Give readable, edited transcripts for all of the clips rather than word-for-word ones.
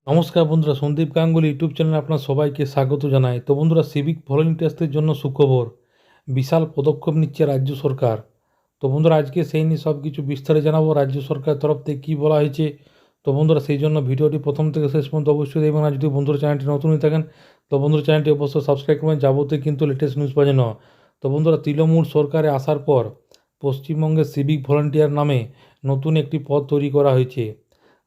নমস্কার বন্ধুরা, সন্দীপ গাঙ্গুলি ইউটিউব চ্যানেলে আপনার সবাইকে স্বাগত জানাই। তো বন্ধুরা, সিভিক ভলেন্টিয়ার্সদের জন্য সুখবর, বিশাল পদক্ষেপ নিচ্ছে রাজ্য সরকার। তো বন্ধুরা, আজকে সেই নিয়ে সব কিছু বিস্তারে জানাবো, রাজ্য সরকারের তরফ থেকে কী বলা হয়েছে। তো বন্ধুরা, সেই জন্য ভিডিওটি প্রথম থেকে শেষ পর্যন্ত অবশ্যই দেখবেন। আর যদি বন্ধুরা চ্যানেলটি নতুন হয়ে থাকেন তো বন্ধুরা চ্যানেলটি অবশ্যই সাবস্ক্রাইব করবেন, যাবতীয় কিন্তু লেটেস্ট নিউজ পাওয়ার জন্য। তো বন্ধুরা, তৃণমূল সরকারে আসার পর পশ্চিমবঙ্গে সিভিক ভলেন্টিয়ার নামে নতুন একটি পদ তৈরি করা হয়েছে।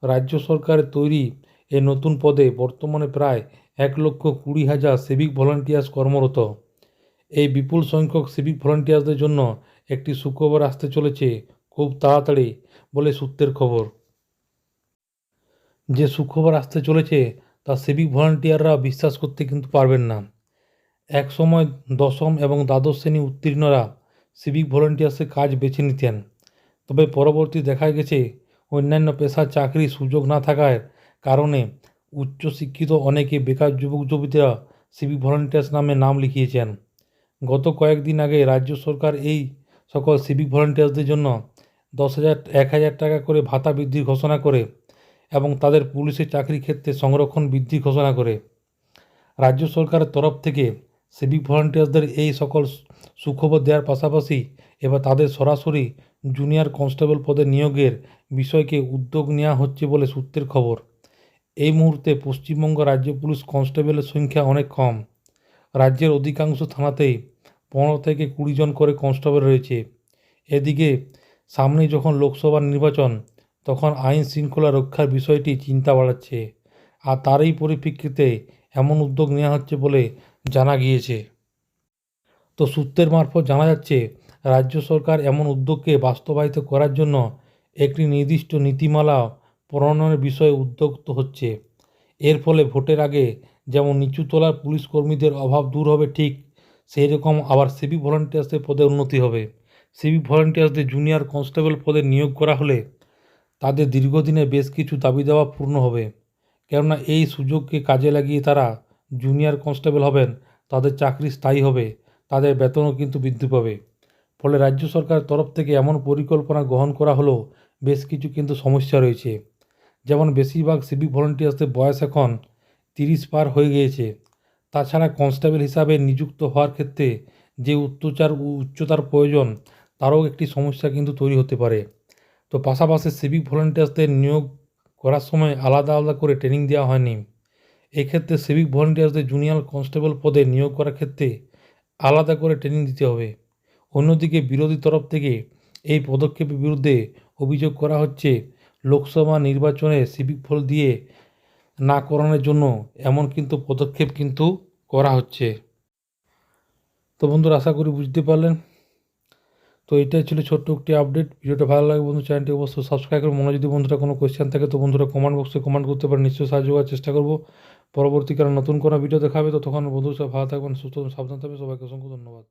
রাজ্য সরকারের তৈরি এই নতুন পদে বর্তমানে প্রায় 1,20,000 সিভিক ভলান্টিয়ার্স কর্মরত। এই বিপুল সংখ্যক সিভিক ভলান্টিয়ার্সদের জন্য একটি সুখবর আসতে চলেছে খুব তাড়াতাড়ি বলে সূত্রের খবর। যে সুখবর আসতে চলেছে তা সিভিক ভলান্টিয়াররা বিশ্বাস করতে কিন্তু পারবেন না। এক সময় দশম এবং দ্বাদশ শ্রেণী উত্তীর্ণরা সিভিক ভলান্টিয়ার্সের কাজ বেছে নিতেন, তবে পরবর্তী দেখা গেছে অন্যান্য পেশার চাকরির সুযোগ না থাকার কারণে উচ্চশিক্ষিত অনেকে বেকার যুবক যুবতীরা সিভিক ভলান্টিয়ার্স নামে নাম লিখিয়েছেন। গত কয়েকদিন আগে রাজ্য সরকার এই সকল সিভিক ভলান্টিয়ার্সদের জন্য 1,000 টাকা করে ভাতা বৃদ্ধির ঘোষণা করে এবং তাদের পুলিশের চাকরি ক্ষেত্রে সংরক্ষণ বৃদ্ধির ঘোষণা করে। রাজ্য সরকারের তরফ থেকে সিভিক ভলান্টিয়ার্সদের এই সকল সুখবর দেওয়ার পাশাপাশি এবার তাদের সরাসরি জুনিয়র কনস্টেবল পদে নিয়োগের বিষয়কে উদ্যোগ নেওয়া হচ্ছে বলে সূত্রের খবর। এই মুহূর্তে পশ্চিমবঙ্গ রাজ্য পুলিশ কনস্টেবলের সংখ্যা অনেক কম। রাজ্যের অধিকাংশ থানাতেই 15 থেকে 20 জন করে কনস্টেবল রয়েছে। এদিকে সামনেই যখন লোকসভা নির্বাচন, তখন আইন শৃঙ্খলা রক্ষার বিষয়টি চিন্তা বাড়াচ্ছে, আর তারই পরিপ্রেক্ষিতে এমন উদ্যোগ নেওয়া হচ্ছে বলে জানা গিয়েছে। তো সূত্রের মারফত জানা যাচ্ছে রাজ্য সরকার এমন উদ্যোগকে বাস্তবায়িত করার জন্য একটি নির্দিষ্ট নীতিমালা প্রণয়নের বিষয়ে উদ্যোগ হচ্ছে। এর ফলে ভোটের আগে যেমন নিচুতলার পুলিশ কর্মীদের অভাব দূর হবে, ঠিক সেই রকম আবার সিভিক ভলান্টিয়ার্সের পদে উন্নতি হবে। সিভিক ভলান্টিয়ার্সদের জুনিয়র কনস্টেবল পদে নিয়োগ করা হলে তাদের দীর্ঘদিনের বেশ কিছু দাবি দেওয়া পূর্ণ হবে। কেননা এই সুযোগকে কাজে লাগিয়ে তারা জুনিয়র কনস্টেবল হবেন, তাদের চাকরি স্থায়ী হবে, তাদের বেতনও কিন্তু বৃদ্ধি পাবে। ফলে রাজ্য সরকারের তরফ থেকে এমন পরিকল্পনা গ্রহণ করা হলেও বেশ কিছু কিন্তু সমস্যা রয়েছে। যেমন বেশিরভাগ সিভিক ভলান্টিয়ার্সদের বয়স এখন 30 পার হয়ে গিয়েছে। তাছাড়া কনস্টেবল হিসাবে নিযুক্ত হওয়ার ক্ষেত্রে যে উচ্চতার প্রয়োজন, তারও একটি সমস্যা কিন্তু তৈরি হতে পারে। তো পাশাপাশি সিভিক ভলান্টিয়ার্সদের নিয়োগ করার সময় আলাদা আলাদা করে ট্রেনিং দেওয়া হয়নি। এক্ষেত্রে সিভিক ভলান্টিয়ার্সদের জুনিয়র কনস্টেবল পদে নিয়োগ করার ক্ষেত্রে আলাদা করে ট্রেনিং দিতে হবে। অন্যদিকে বিরোধী তরফ থেকে এই পদক্ষেপের বিরুদ্ধে অভিযোগ করা হচ্ছে লোকসভা নির্বাচনে সিভিক ভোট দিয়ে না করানোর জন্য এমন কিন্তু পদক্ষেপ কিন্তু করা হচ্ছে। তো বন্ধুরা, আশা করি বুঝতে পারলেন। তো এটাই ছিল ছোট্ট একটি আপডেট। ভিডিওটা ভালো লাগে বন্ধু, চ্যানেলটি অবশ্যই সাবস্ক্রাইব করুন। মনে যদি বন্ধুরা কোনো কোয়েশ্চেন থাকে তো বন্ধুরা কমেন্ট বক্সে কমেন্ট করতে পারেন, নিশ্চয়ই সাহায্য করার চেষ্টা করবো। পরবর্তীকালে নতুন কোনো ভিডিও দেখাবে, তো তখন বন্ধু সব ভালো থাকবেন, সুস্থ সাবধান থাকবেন। সবাইকে অসংখ্য ধন্যবাদ।